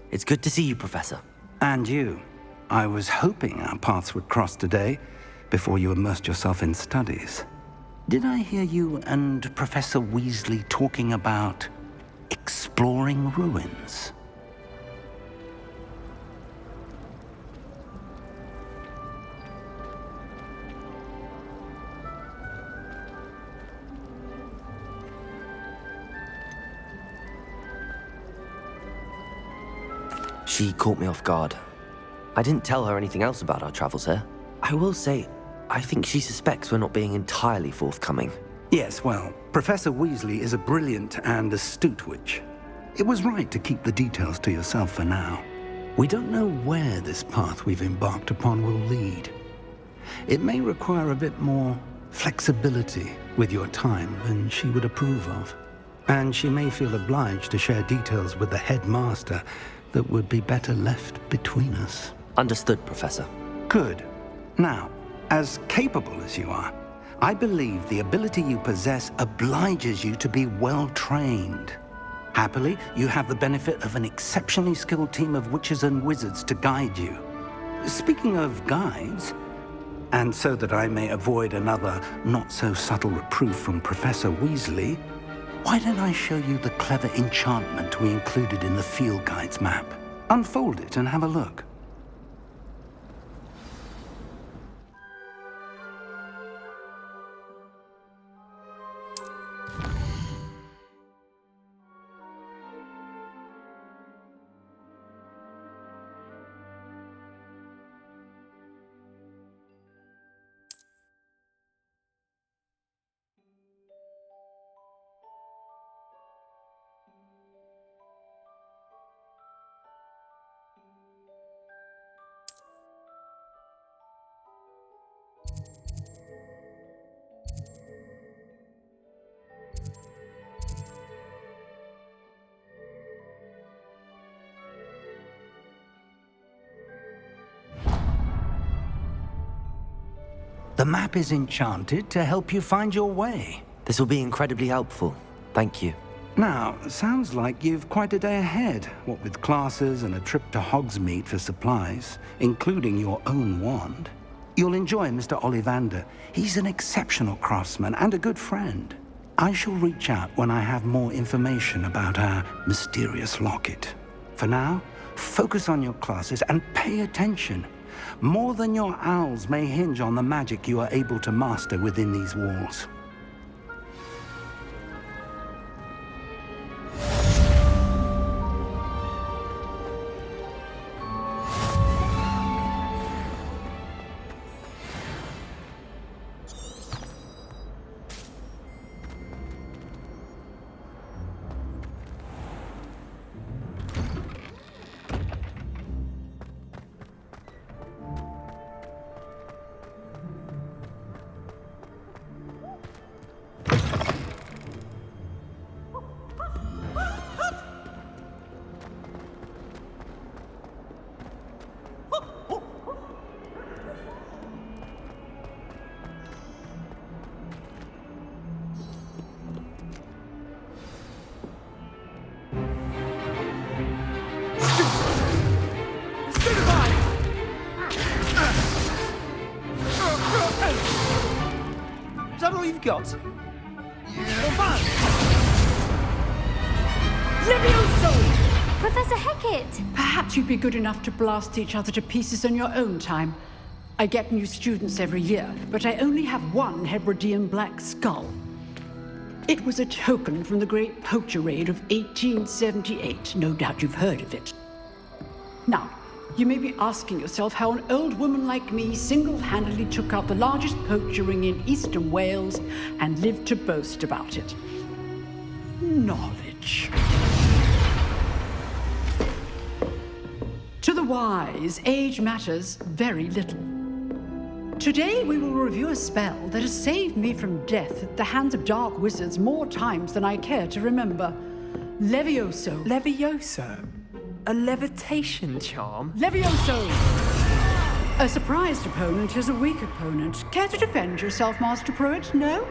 It's good to see you, Professor. And you. I was hoping our paths would cross today, before you immersed yourself in studies. Did I hear you and Professor Weasley talking about exploring ruins? She caught me off guard. I didn't tell her anything else about our travels here. I will say, I think she suspects we're not being entirely forthcoming. Yes, well, Professor Weasley is a brilliant and astute witch. It was right to keep the details to yourself for now. We don't know where this path we've embarked upon will lead. It may require a bit more flexibility with your time than she would approve of. And she may feel obliged to share details with the headmaster that would be better left between us. Understood, Professor. Good. Now, as capable as you are, I believe the ability you possess obliges you to be well-trained. Happily, you have the benefit of an exceptionally skilled team of witches and wizards to guide you. Speaking of guides, and so that I may avoid another not-so-subtle reproof from Professor Weasley, why don't I show you the clever enchantment we included in the field guide's map? Unfold it and have a look. The map is enchanted to help you find your way. This will be incredibly helpful. Thank you. Now, sounds like you've quite a day ahead, what with classes and a trip to Hogsmeade for supplies, including your own wand. You'll enjoy Mr. Ollivander. He's an exceptional craftsman and a good friend. I shall reach out when I have more information about our mysterious locket. For now, focus on your classes and pay attention. More than your owls may hinge on the magic you are able to master within these walls. Is that all you've got? Levioso! Professor Hecat! Perhaps you'd be good enough to blast each other to pieces in your own time. I get new students every year, but I only have one Hebridean black skull. It was a token from the Great Poacher Raid of 1878. No doubt you've heard of it. Now, you may be asking yourself how an old woman like me single-handedly took out the largest poacher ring in eastern Wales and lived to boast about it. Knowledge. To the wise, age matters very little. Today we will review a spell that has saved me from death at the hands of dark wizards more times than I care to remember. Levioso. Levioso? A levitation charm? Levioso! A surprised opponent is a weak opponent. Care to defend yourself, Master Pruitt? No?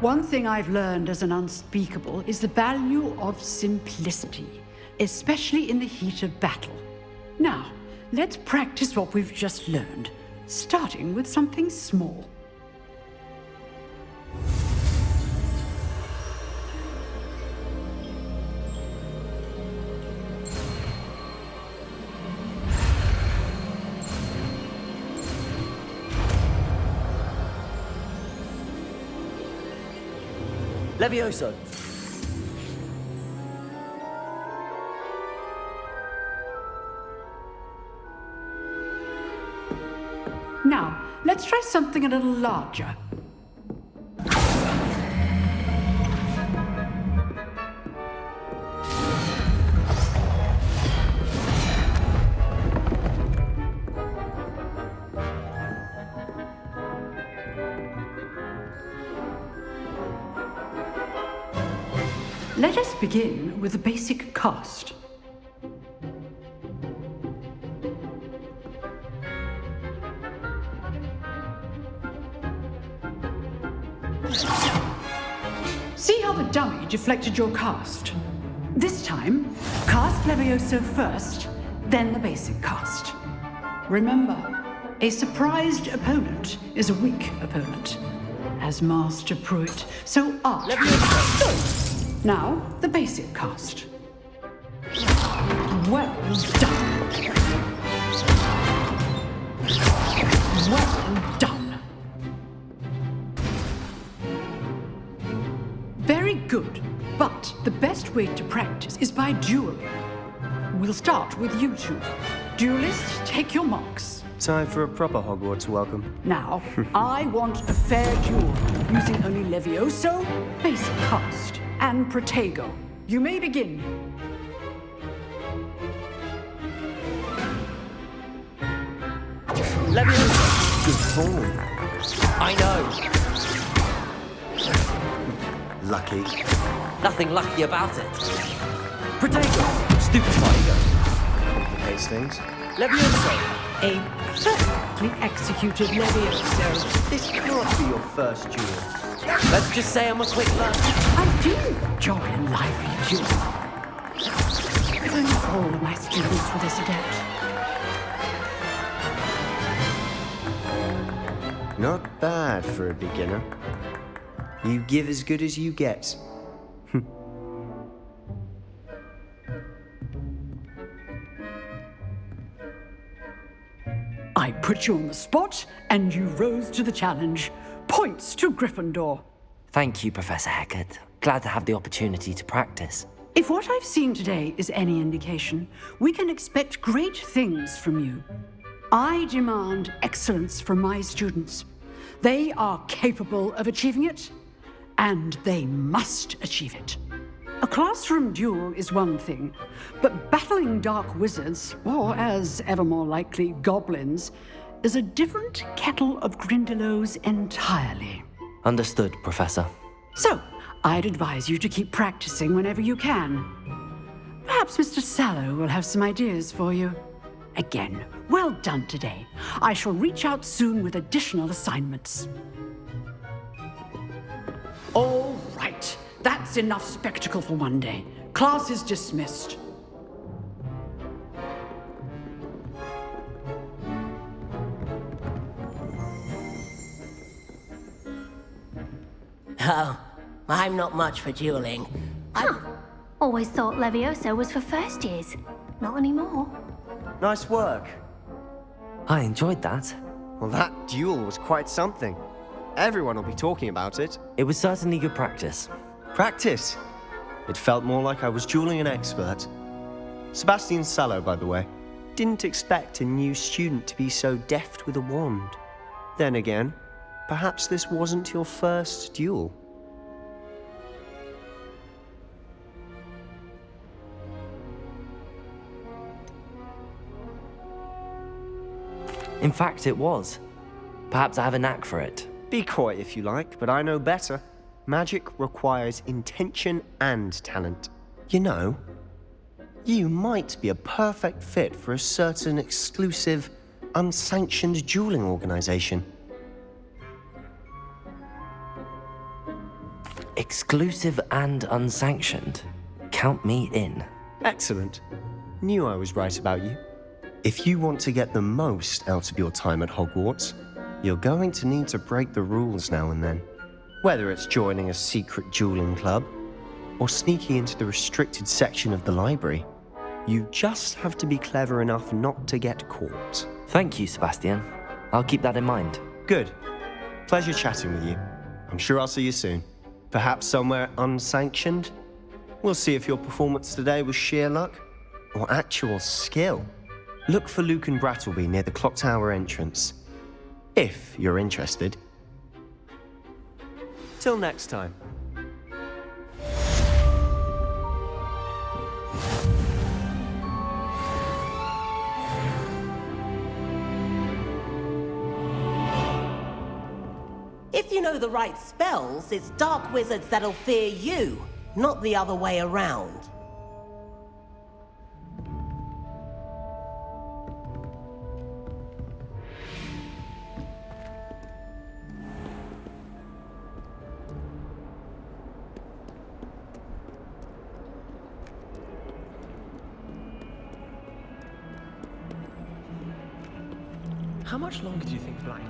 One thing I've learned as an unspeakable is the value of simplicity, especially in the heat of battle. Now, let's practice what we've just learned, starting with something small. Levioso. Now, let's try something a little larger. Let us begin with the basic cast. See how the dummy deflected your cast? This time, cast Levioso first, then the basic cast. Remember, a surprised opponent is a weak opponent. As Master Pruitt, so art. Levioso! Now, the basic cast. Well done. Well done. Very good. But the best way to practice is by dueling. We'll start with you two. Duelists, take your marks. Time for a proper Hogwarts welcome. Now, I want a fair duel, using only Levioso, basic cast, and Protego. You may begin. Levioso. Good form. I know. Lucky. Nothing lucky about it. Protego. Stupefy. Complicates things. Levioso. A perfectly executed Levioso. This cannot be your first duel. Let's just say I'm a quick learner. I do enjoy a lively duel. If only all of my students were this adept. Not bad for a beginner. You give as good as you get. I put you on the spot, and you rose to the challenge. Points to Gryffindor. Thank you, Professor Hecat. Glad to have the opportunity to practice. If what I've seen today is any indication, we can expect great things from you. I demand excellence from my students. They are capable of achieving it, and they must achieve it. A classroom duel is one thing, but battling dark wizards, or as ever more likely, goblins, is a different kettle of Grindylows entirely. Understood, Professor. So, I'd advise you to keep practicing whenever you can. Perhaps Mr. Sallow will have some ideas for you. Again, well done today. I shall reach out soon with additional assignments. All right. That's enough spectacle for one day. Class is dismissed. Oh, I'm not much for dueling. Always thought Levioso was for first years. Not anymore. Nice work. I enjoyed that. Well, that duel was quite something. Everyone will be talking about it. It was certainly good practice. Practice. It felt more like I was dueling an expert. Sebastian Sallow, by the way. Didn't expect a new student to be so deft with a wand. Then again, perhaps this wasn't your first duel. In fact, it was. Perhaps I have a knack for it. Be coy if you like, but I know better. Magic requires intention and talent. You know, you might be a perfect fit for a certain exclusive, unsanctioned dueling organization. Exclusive and unsanctioned. Count me in. Excellent. Knew I was right about you. If you want to get the most out of your time at Hogwarts, you're going to need to break the rules now and then. Whether it's joining a secret dueling club, or sneaking into the restricted section of the library, you just have to be clever enough not to get caught. Thank you, Sebastian. I'll keep that in mind. Good. Pleasure chatting with you. I'm sure I'll see you soon. Perhaps somewhere unsanctioned? We'll see if your performance today was sheer luck or actual skill. Look for Luke and Brattleby near the clock tower entrance, if you're interested. Till next time. If you know the right spells, it's dark wizards that'll fear you, not the other way around. How much longer do you think Black?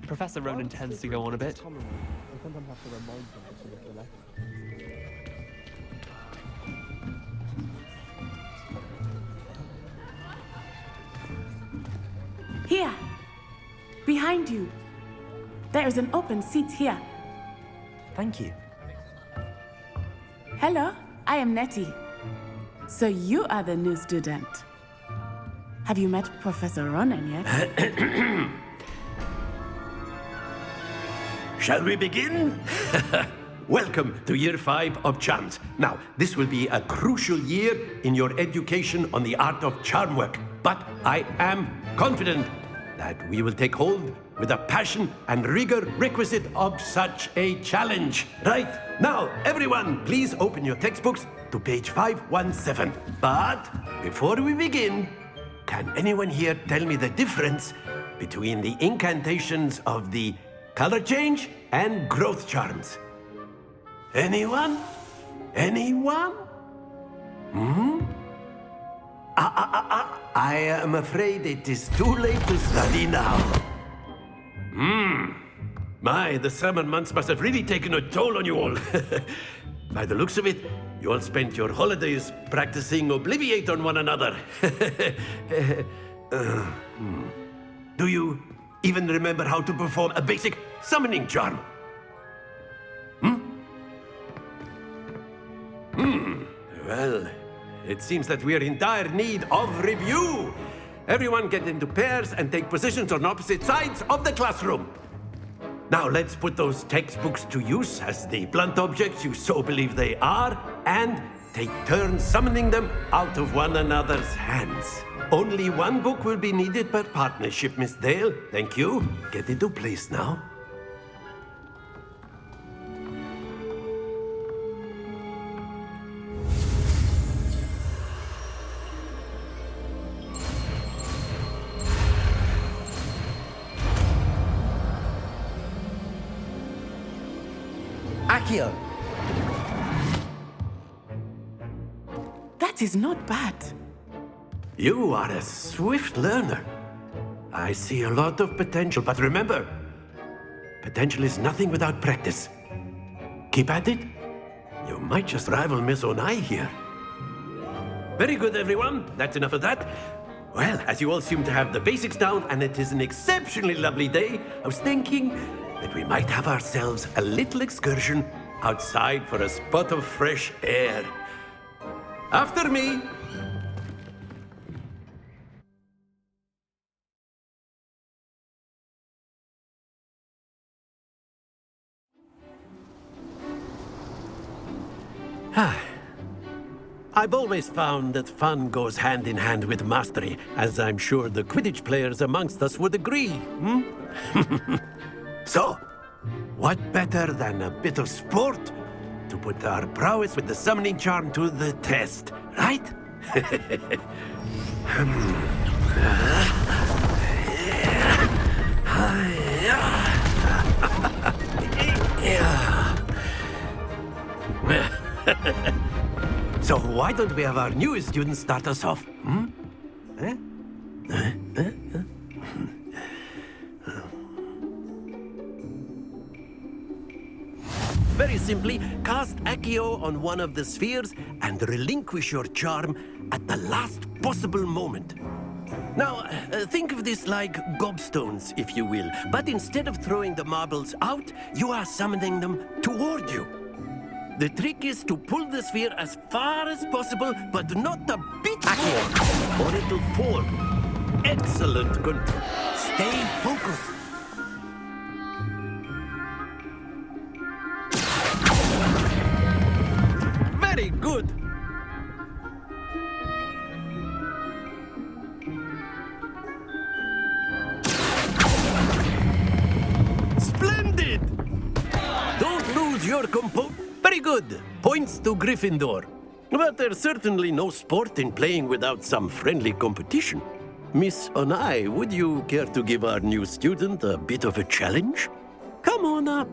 Professor Ronan tends to go on a bit. Here! Behind you! There is an open seat here. Thank you. Hello, I am Nettie. So you are the new student. Have you met Professor Ronan yet? Shall we begin? Welcome to Year 5 of Charms. Now, this will be a crucial year in your education on the art of charm work. But I am confident that we will take hold with the passion and rigor requisite of such a challenge. Right, now, everyone, please open your textbooks to page 517. But before we begin, can anyone here tell me the difference between the incantations of the color change and growth charms? Anyone? Anyone? I am afraid it is too late to study now. My, the summer months must have really taken a toll on you all. By the looks of it, you all spent your holidays practicing Obliviate on one another. Do you even remember how to perform a basic summoning charm? Well, it seems that we are in dire need of review. Everyone get into pairs and take positions on opposite sides of the classroom. Now let's put those textbooks to use as the blunt objects you so believe they are, and take turns summoning them out of one another's hands. Only one book will be needed per partnership, Miss Dale. Thank you. Get into place now. Accio! That is not bad. You are a swift learner. I see a lot of potential, but remember, potential is nothing without practice. Keep at it. You might just rival Miss Onai here. Very good, everyone. That's enough of that. Well, as you all seem to have the basics down and it is an exceptionally lovely day, I was thinking that we might have ourselves a little excursion outside for a spot of fresh air. After me. I've always found that fun goes hand in hand with mastery, as I'm sure the Quidditch players amongst us would agree. So, what better than a bit of sport to put our prowess with the summoning charm to the test, right? So why don't we have our newest student start us off? Very simply, cast Accio on one of the spheres and relinquish your charm at the last possible moment. Now, think of this like gobstones, if you will, but instead of throwing the marbles out, you are summoning them toward you. The trick is to pull the sphere as far as possible, but not a bit more, or it'll fall. Excellent control. Stay focused. Very good. Splendid! Don't lose your composure. Very good. Points to Gryffindor. But there's certainly no sport in playing without some friendly competition. Miss Onai, would you care to give our new student a bit of a challenge? Come on up.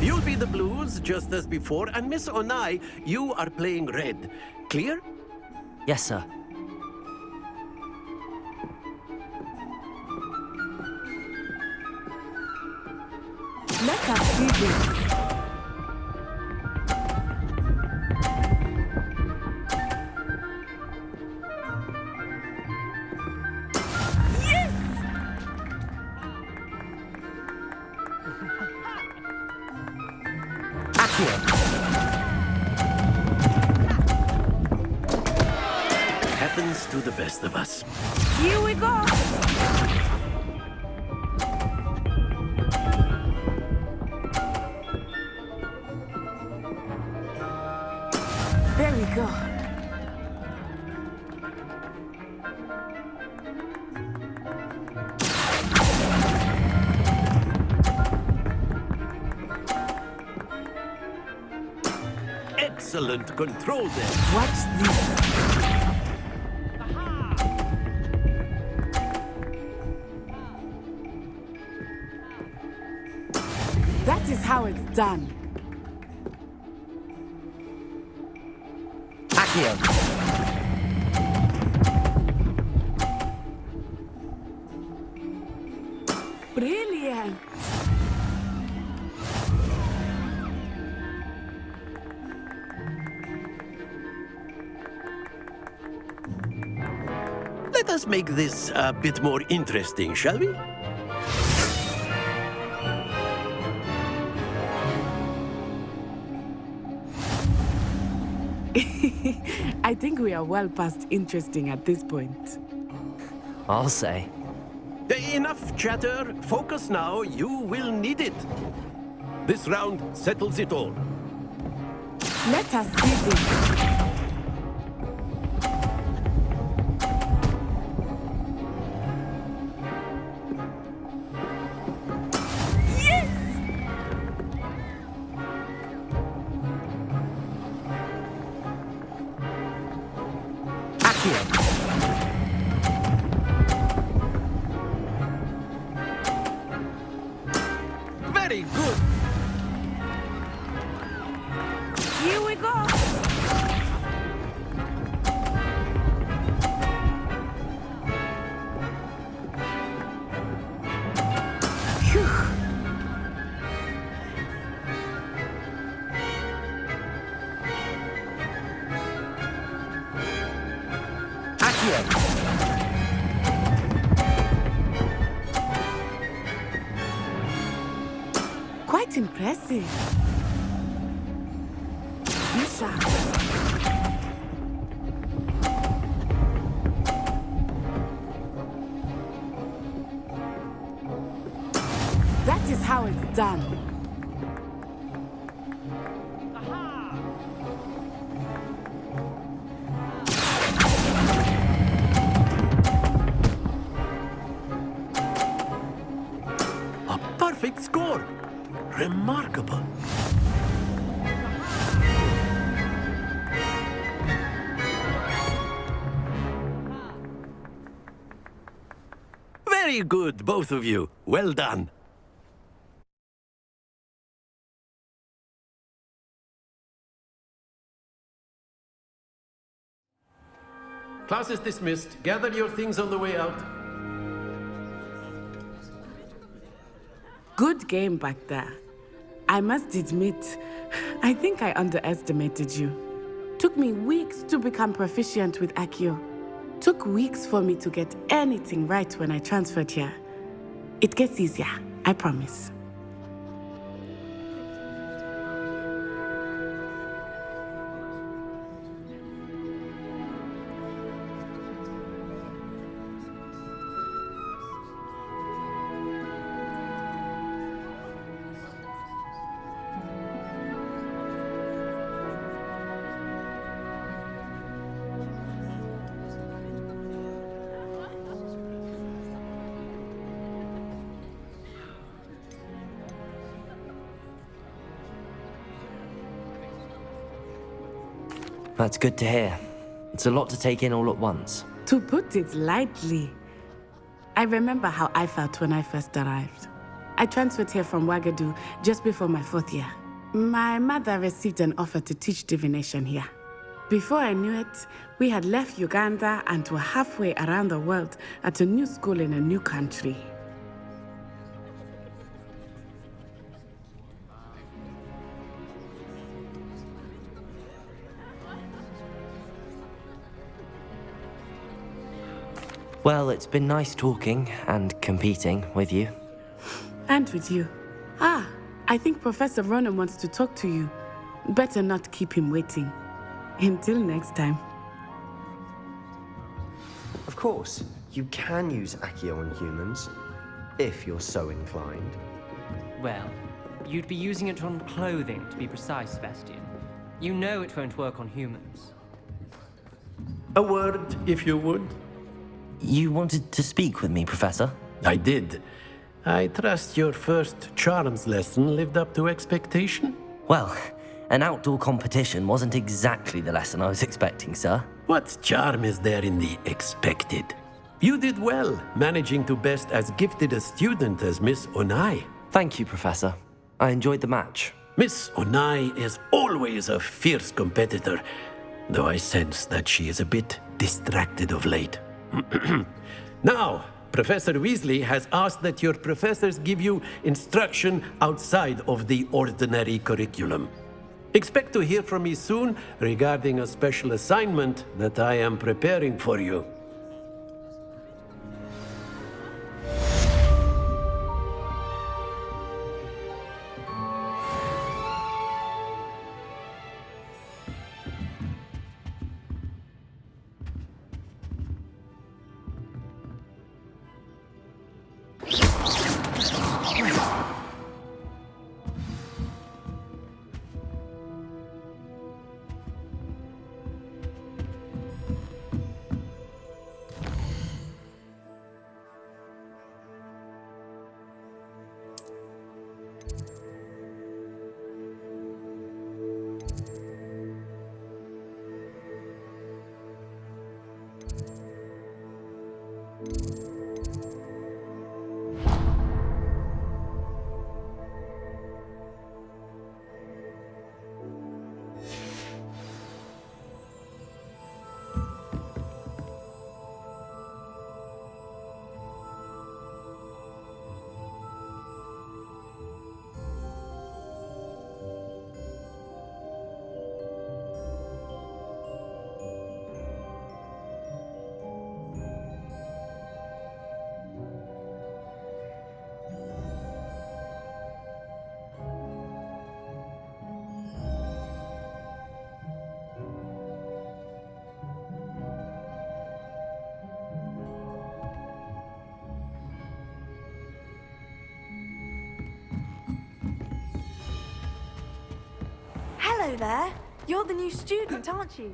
You'll be the blues, just as before, and Miss Onai, you are playing red. Clear? Yes, sir. Let us see this. Happens to the best of us. Here we go. There we go. Excellent control there. Watch this. That is how it's done. Accio. Brilliant. Let us make this a bit more interesting, shall we? I think we are well past interesting at this point. I'll say. Enough chatter. Focus now. You will need it. This round settles it all. Let us see this. Very good. Here we go. Quite impressive. Be sharp. That is how it's done. A perfect score. Remarkable. Very good, both of you. Well done. Class is dismissed. Gather your things on the way out. Good game back there. I must admit, I think I underestimated you. Took me weeks to become proficient with Accio. Took weeks for me to get anything right when I transferred here. It gets easier, I promise. That's good to hear. It's a lot to take in all at once. To put it lightly, I remember how I felt when I first arrived. I transferred here from Wagadu just before my 4th year. My mother received an offer to teach divination here. Before I knew it, we had left Uganda and were halfway around the world at a new school in a new country. Well, it's been nice talking and competing with you. And with you. I think Professor Ronan wants to talk to you. Better not keep him waiting. Until next time. Of course, you can use Accio on humans, if you're so inclined. Well, you'd be using it on clothing, to be precise, Sebastian. You know it won't work on humans. A word, if you would. You wanted to speak with me, Professor? I did. I trust your first charms lesson lived up to expectation? Well, an outdoor competition wasn't exactly the lesson I was expecting, sir. What charm is there in the expected? You did well, managing to best as gifted a student as Miss Onai. Thank you, Professor. I enjoyed the match. Miss Onai is always a fierce competitor, though I sense that she is a bit distracted of late. Now, Professor Weasley has asked that your professors give you instruction outside of the ordinary curriculum. Expect to hear from me soon regarding a special assignment that I am preparing for you. Hello there. You're the new student, aren't you?